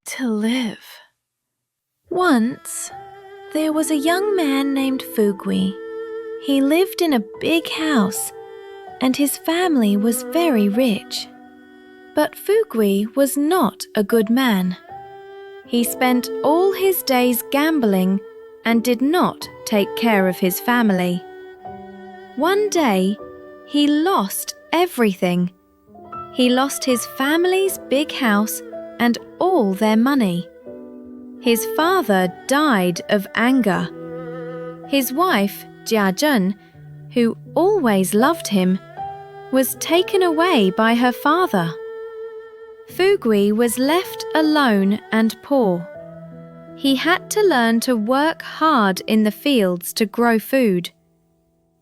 to live. Once, there was a young man named Fugui. He lived in a big house, and his family was very rich. But Fugui was not a good man. He spent all his days gambling and did not take care of his family. One day, he lost everything. He lost his family's big house and all their money. His father died of anger. His wife, Jia, who always loved him, was taken away by her father. Fugui was left alone and poor. He had to learn to work hard in the fields to grow food.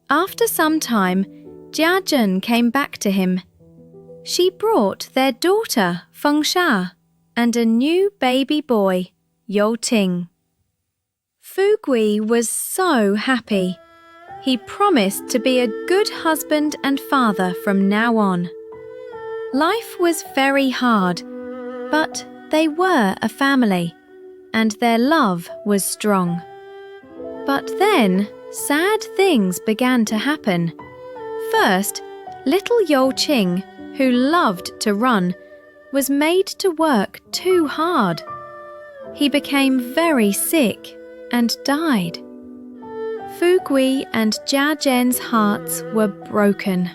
After some time, Jia came back to him. She brought their daughter, Fengsha, and a new baby boy, Youting. Fugui was so happy. He promised to be a good husband and father from now on. Life was very hard, but they were a family, and their love was strong. But then, sad things began to happen. First, little Youting, who loved to run, was made to work too hard. He became very sick and died. Fugui and Jia's hearts were broken.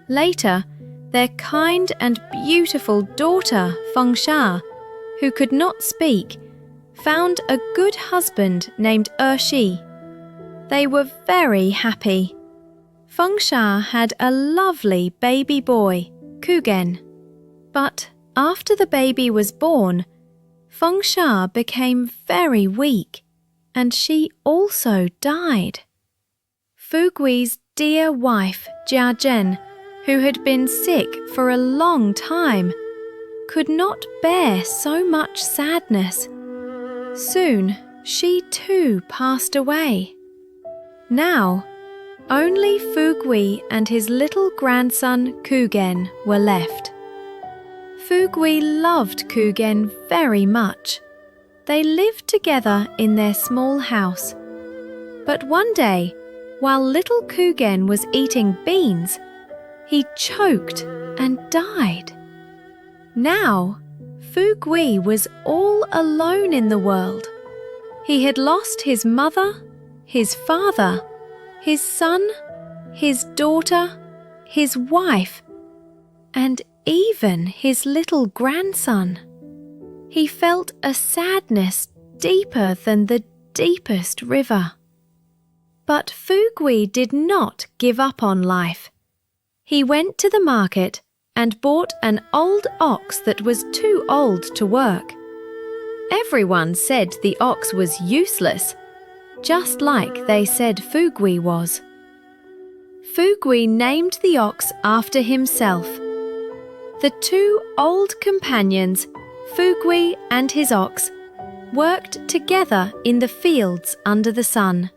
Later, their kind and beautiful daughter, Fengsha, who could not speak, found a good husband named Shi. They were very happy. Fengsha had a lovely baby boy, Kugen. But after the baby was born, Fengsha became very weak, and she also died. Fugui's dear wife, Jia, who had been sick for a long time, could not bear so much sadness. Soon, she too passed away. Now, only Fugui and his little grandson Kugen were left. Fugui loved Kugen very much. They lived together in their small house. But one day, while little Kugen was eating beans, he choked and died. Now, Fugui was all alone in the world. He had lost his mother, his father, his son, his daughter, his wife, and even his little grandson. He felt a sadness deeper than the deepest river. But Fugui did not give up on life. He went to the market and bought an old ox that was too old to work. Everyone said the ox was useless, just like they said Fugui was. Fugui named the ox after himself. The two old companions, Fugui and his ox, worked together in the fields under the sun.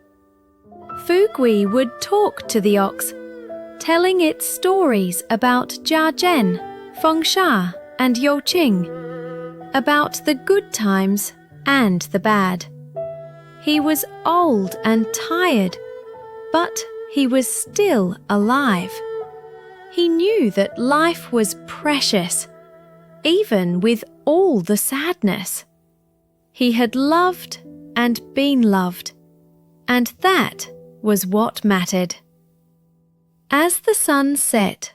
Fugui would talk to the ox, telling it stories about Jia, Fengsha, and Youting, about the good times and the bad. He was old and tired, but he was still alive. He knew that life was precious, even with all the sadness. He had loved and been loved, and that was what mattered. As the sun set,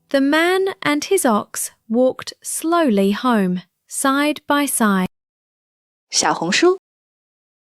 the man and his ox walked slowly home, side by side. 小红书